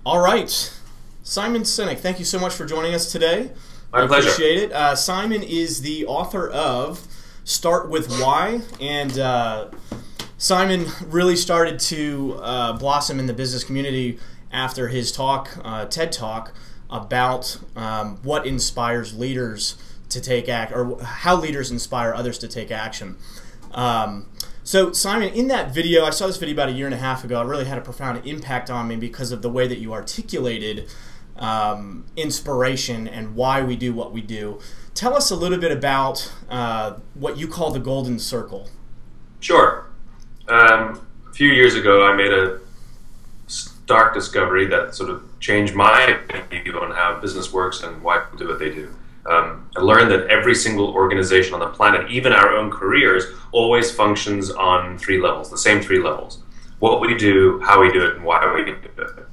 All right. Simon Sinek, thank you so much for joining us today. My pleasure. Appreciate it. Simon is the author of Start With Why, and Simon really started to blossom in the business community after his talk, TED Talk, about what inspires leaders to take action, or how leaders inspire others to take action. So Simon, in that video, I saw this video about a year and a half ago. It really had a profound impact on me because of the way that you articulated inspiration and why we do what we do. Tell us a little bit about what you call the golden circle. Sure. A few years ago, I made a stark discovery that sort of changed my view on how business works and why people do what they do. I learned that every single organization on the planet, even our own careers, always functions on three levels, the same three levels. What we do, how we do it, and why we do it.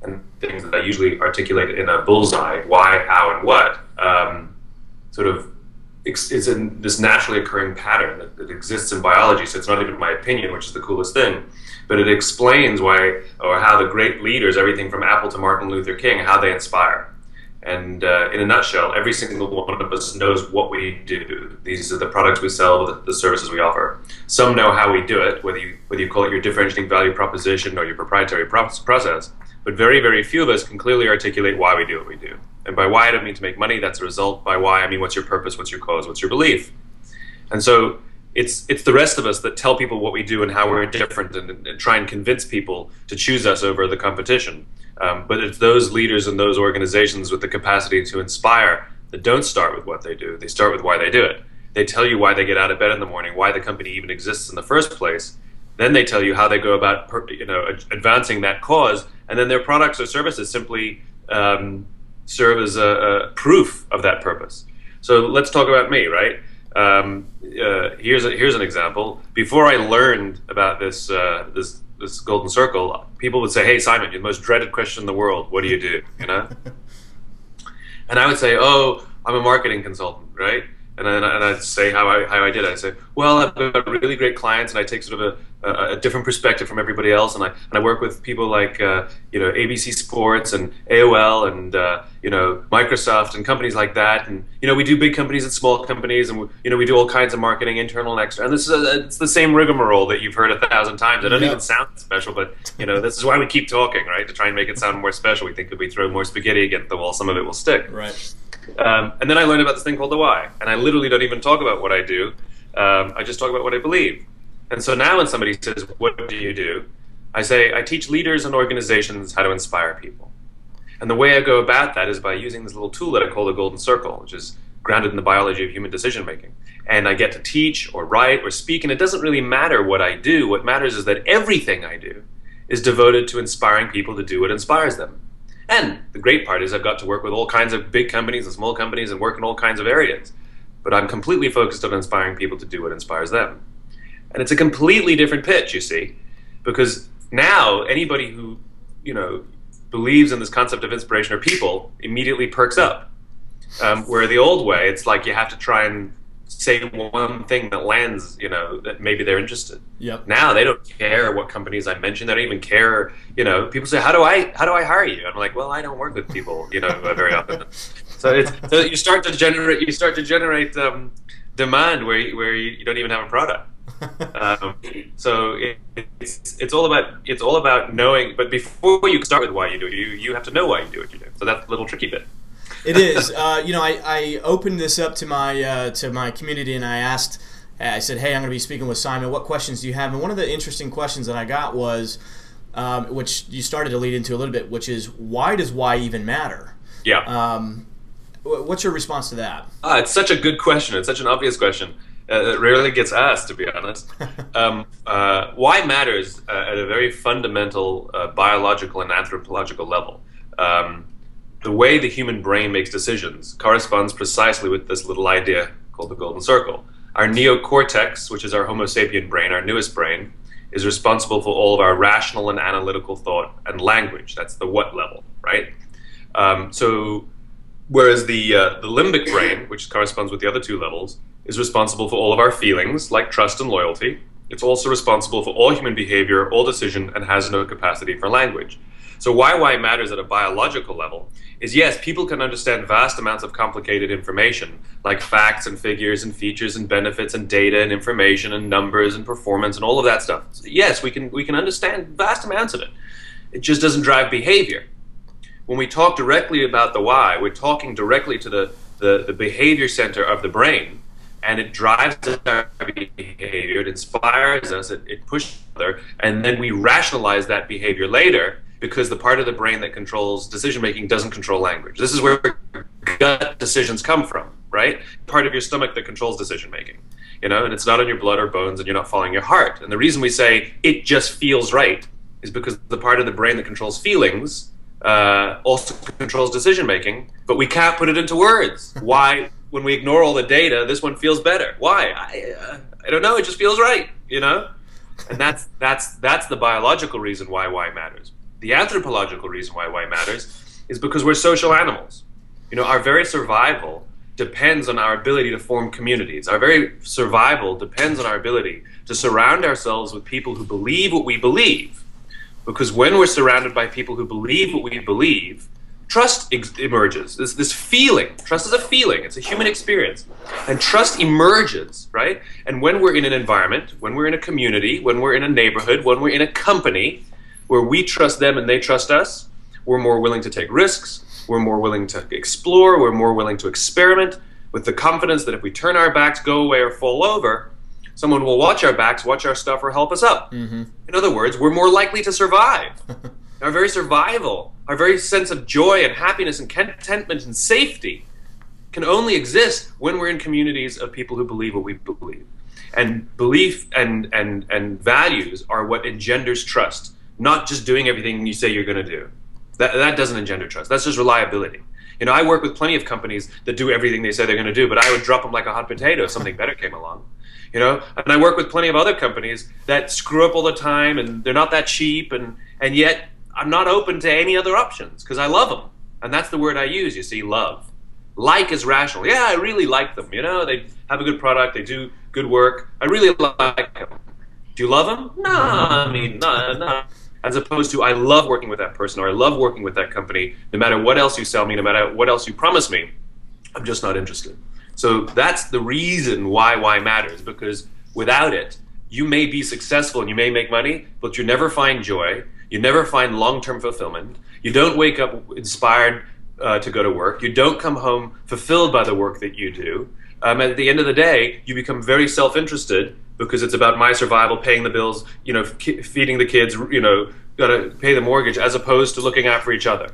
And things that I usually articulate in a bullseye, why, how, and what, is in this naturally occurring pattern that exists in biology, so it's not even my opinion, which is the coolest thing, but it explains why, or how the great leaders, everything from Apple to Martin Luther King, how they inspire. And in a nutshell, every single one of us knows what we do. These are the products we sell, the services we offer. Some know how we do it, whether you call it your differentiating value proposition or your proprietary process. But very, very few of us can clearly articulate why we do what we do. And by why, I don't mean to make money. That's a result. By why, I mean what's your purpose, what's your cause, what's your belief. And so it's the rest of us that tell people what we do and how we're different, and try and convince people to choose us over the competition. But it's those leaders and those organizations with the capacity to inspire that don't start with what they do. They start with why they do it. They tell you why they get out of bed in the morning, why the company even exists in the first place. Then they tell you how they go about advancing that cause, and then their products or services simply serve as a proof of that purpose. So let's talk about me, right? Here's an example. Before I learned about this golden circle, people would say, "Hey, Simon, you're the most dreaded question in the world. What do you do?" You know? And I would say, "Oh, I'm a marketing consultant," right? And I'd say how I did it. I'd say, "Well, I've got really great clients, and I take sort of a different perspective from everybody else, and I work with people like ABC Sports and AOL and Microsoft and companies like that, and we do big companies and small companies, and we do all kinds of marketing, internal and external. And this is it's the same rigmarole that you've heard 1,000 times. It doesn't even sound special, but this is why we keep talking, right? To try and make it sound more special. We think if we throw more spaghetti against the wall, some of it will stick. Right. And then I learned about this thing called the why, and I literally don't even talk about what I do. I just talk about what I believe. And so now when somebody says, "What do you do?" I say, I teach leaders and organizations how to inspire people. And the way I go about that is by using this little tool that I call the golden circle, which is grounded in the biology of human decision making. And I get to teach or write or speak, and it doesn't really matter what I do. What matters is that everything I do is devoted to inspiring people to do what inspires them. And the great part is I've got to work with all kinds of big companies and small companies and work in all kinds of areas. But I'm completely focused on inspiring people to do what inspires them. And it's a completely different pitch, you see, because now anybody who, believes in this concept of inspiration or people immediately perks up. Where the old way, it's like you have to try and say one thing that lands, that maybe they're interested. Yep. Now they don't care what companies I mention. They don't even care. People say, "How do I hire you?" I'm like, "Well, I don't work with people, very often." So you start to generate demand where you don't even have a product. So it's all about knowing. But before you start with why you do it, you have to know why you do what you do. So that's a little tricky bit. It is. I opened this up to my community, and I said, "Hey, I'm going to be speaking with Simon. What questions do you have?" And one of the interesting questions that I got was, which you started to lead into a little bit, which is, why does why even matter? Yeah. What's your response to that? It's such a good question. It's such an obvious question. It rarely gets asked, to be honest. Why matters at a very fundamental biological and anthropological level. The way the human brain makes decisions corresponds precisely with this little idea called the golden circle. Our neocortex, which is our Homo sapien brain, our newest brain, is responsible for all of our rational and analytical thought and language. That's the what level, right? Whereas the limbic brain, which corresponds with the other two levels, is responsible for all of our feelings, like trust and loyalty. It's also responsible for all human behavior, all decision, and has no capacity for language. So why matters at a biological level is, yes, people can understand vast amounts of complicated information, like facts and figures and features and benefits and data and information and numbers and performance and all of that stuff. So yes, we can understand vast amounts of it. It just doesn't drive behavior. When we talk directly about the why, we're talking directly to the behavior center of the brain, and it drives our behavior, it inspires us, it pushes us, and then we rationalize that behavior later, because the part of the brain that controls decision-making doesn't control language. This is where gut decisions come from, right? Part of your stomach that controls decision-making, you know, and it's not on your blood or bones, and you're not following your heart. And the reason we say it just feels right is because the part of the brain that controls feelings also controls decision-making, but we can't put it into words. Why, when we ignore all the data, this one feels better? Why? I don't know, it just feels right, you know? And that's the biological reason why matters. The anthropological reason why matters is because we're social animals. You know, our very survival depends on our ability to form communities. Our very survival depends on our ability to surround ourselves with people who believe what we believe. Because when we're surrounded by people who believe what we believe, trust emerges. This feeling. Trust is a feeling. It's a human experience. And trust emerges, right? And when we're in an environment, when we're in a community, when we're in a neighborhood, when we're in a company, where we trust them and they trust us, we're more willing to take risks, we're more willing to explore, we're more willing to experiment, with the confidence that if we turn our backs, go away, or fall over, someone will watch our backs, watch our stuff, or help us up. Mm-hmm. In other words, we're more likely to survive. Our very survival, our very sense of joy and happiness and contentment and safety can only exist when we're in communities of people who believe what we believe. And belief and values are what engenders trust. Not just doing everything you say you're going to do. That doesn't engender trust. That's just reliability. You know, I work with plenty of companies that do everything they say they're going to do, but I would drop them like a hot potato if something better came along. You know, and I work with plenty of other companies that screw up all the time, and they're not that cheap, and yet I'm not open to any other options because I love them. And that's the word I use, you see, love. Like is rational. Yeah, I really like them. You know, they have a good product, they do good work. I really like them. Do you love them? No, I mean, no. As opposed to, I love working with that person, or I love working with that company, no matter what else you sell me, no matter what else you promise me, I'm just not interested. So that's the reason why matters, because without it, you may be successful and you may make money, but you never find joy, you never find long-term fulfillment, you don't wake up inspired to go to work, you don't come home fulfilled by the work that you do. At the end of the day, you become very self-interested, because it's about my survival, paying the bills, you know, feeding the kids, you know, gotta pay the mortgage, as opposed to looking out for each other.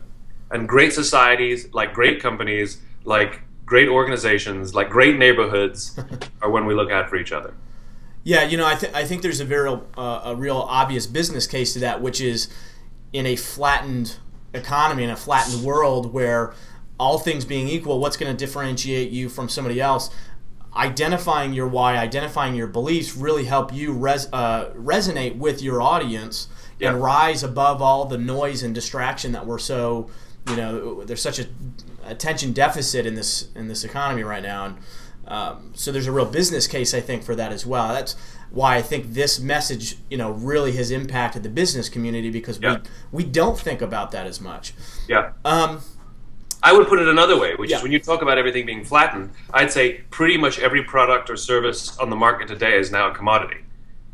And great societies, like great companies, like great organizations, like great neighborhoods, are when we look out for each other. Yeah, you know, I think there's a real obvious business case to that, which is in a flattened economy, in a flattened world where all things being equal, what's going to differentiate you from somebody else? Identifying your why, identifying your beliefs really help you resonate with your audience and rise above all the noise and distraction that we're so, you know, there's such a attention deficit in this economy right now. And so there's a real business case, I think, for that as well. That's why I think this message, you know, really has impacted the business community, because we don't think about that as much. Yeah. I would put it another way, which is, when you talk about everything being flattened, I'd say pretty much every product or service on the market today is now a commodity.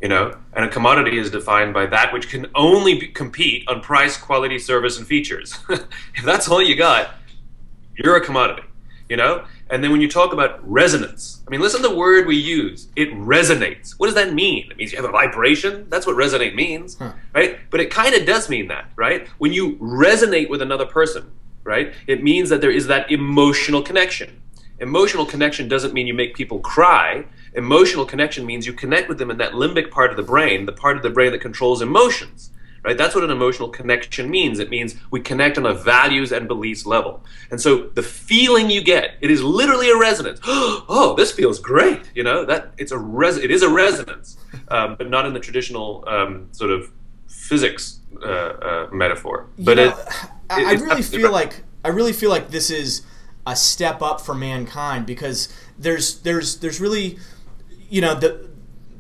You know, and a commodity is defined by that which can only compete on price, quality, service, and features. If that's all you got, you're a commodity. You know, and then when you talk about resonance, I mean, listen to the word we use. It resonates. What does that mean? It means you have a vibration. That's what resonate means, right? But it kind of does mean that, right? When you resonate with another person, right, it means that there is that emotional connection. Emotional connection doesn't mean you make people cry. Emotional connection means you connect with them in that limbic part of the brain that controls emotions, right? That's what an emotional connection means. It means we connect on a values and beliefs level. And so the feeling you get, it is literally a resonance. Oh, this feels great. You know, that it is a resonance, but not in the traditional sort of physics metaphor. But I really feel like this is a step up for mankind, because there's really, you know,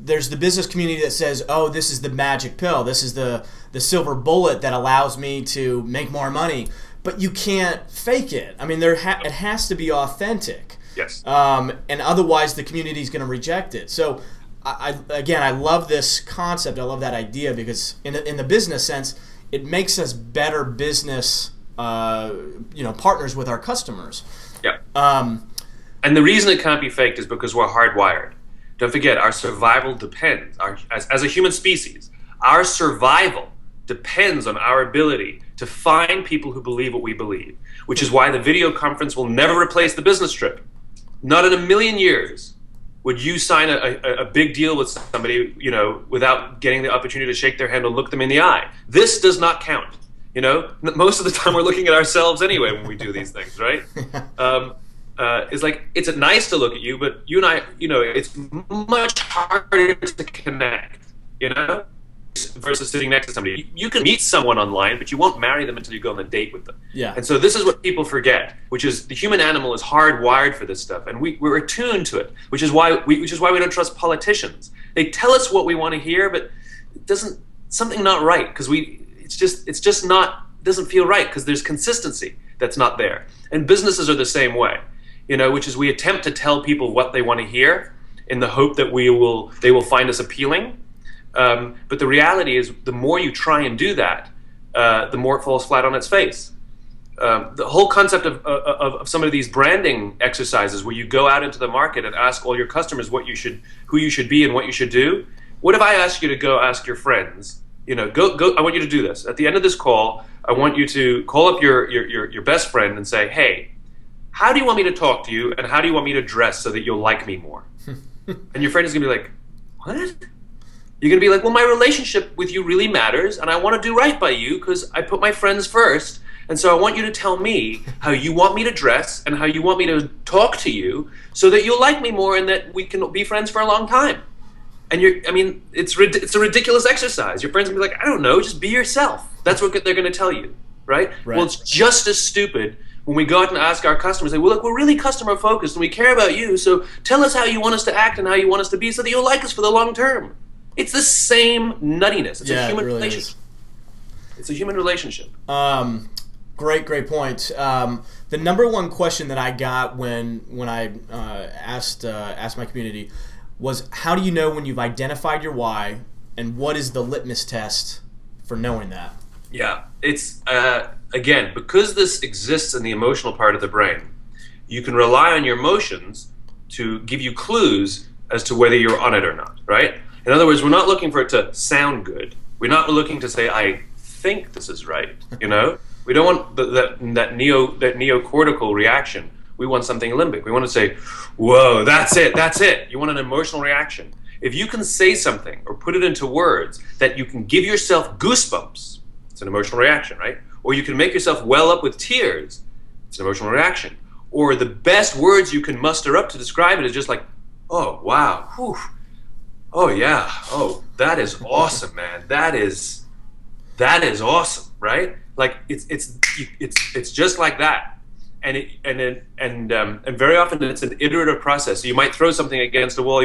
there's the business community that says, oh, this is the magic pill. This is the silver bullet that allows me to make more money. But you can't fake it. I mean, it has to be authentic. Yes. And otherwise, the community is going to reject it. So, I love this concept. I love that idea because in the business sense, it makes us better business, partners with our customers. Yeah. And the reason it can't be faked is because we're hardwired. Don't forget, our survival depends, as a human species, our survival depends on our ability to find people who believe what we believe, which is why the video conference will never replace the business trip. Not in a million years would you sign a big deal with somebody, without getting the opportunity to shake their hand or look them in the eye. This does not count. Most of the time we're looking at ourselves anyway when we do these things, right? It's like, it's nice to look at you, but you and I, it's much harder to connect, versus sitting next to somebody. You can meet someone online, but you won't marry them until you go on a date with them. Yeah. And so this is what people forget, which is the human animal is hardwired for this stuff, and we're attuned to it, which is why we don't trust politicians. They tell us what we want to hear, but it something not right, because it's just not, doesn't feel right, because there's consistency that's not there. And businesses are the same way, which is we attempt to tell people what they want to hear in the hope that they will find us appealing. But the reality is, the more you try and do that, the more it falls flat on its face. The whole concept of some of these branding exercises, where you go out into the market and ask all your customers who you should be and what you should do. What if I ask you to go ask your friends? Go. I want you to do this. At the end of this call, I want you to call up your best friend and say, "Hey, how do you want me to talk to you, and how do you want me to dress so that you'll like me more?" And your friend is gonna be like, "What?" You're going to be like, well, my relationship with you really matters, and I want to do right by you because I put my friends first, and so I want you to tell me how you want me to dress and how you want me to talk to you so that you'll like me more and that we can be friends for a long time. And it's a ridiculous exercise. Your friends will be like, I don't know, just be yourself. That's what they're going to tell you, right? Well, it's just as stupid when we go out and ask our customers, well, look, we're really customer focused and we care about you, so tell us how you want us to act and how you want us to be so that you'll like us for the long term. It's the same nuttiness. It's a human relationship. It's a human relationship. Great point. The number one question that I got when I asked my community was, how do you know when you've identified your why, and what is the litmus test for knowing that? Yeah, it's again, because this exists in the emotional part of the brain, you can rely on your emotions to give you clues as to whether you're on it or not, right? In other words, we're not looking for it to sound good. We're not looking to say, I think this is right, We don't want that neocortical reaction. We want something limbic. We want to say, whoa, that's it. You want an emotional reaction. If you can say something or put it into words that you can give yourself goosebumps, it's an emotional reaction, right? Or you can make yourself well up with tears, it's an emotional reaction. Or the best words you can muster up to describe it is just like, oh, wow, whew. Oh yeah. Oh, that is awesome, man. That is awesome, right? Like it's just like that, and very often it's an iterative process. So you might throw something against a wall.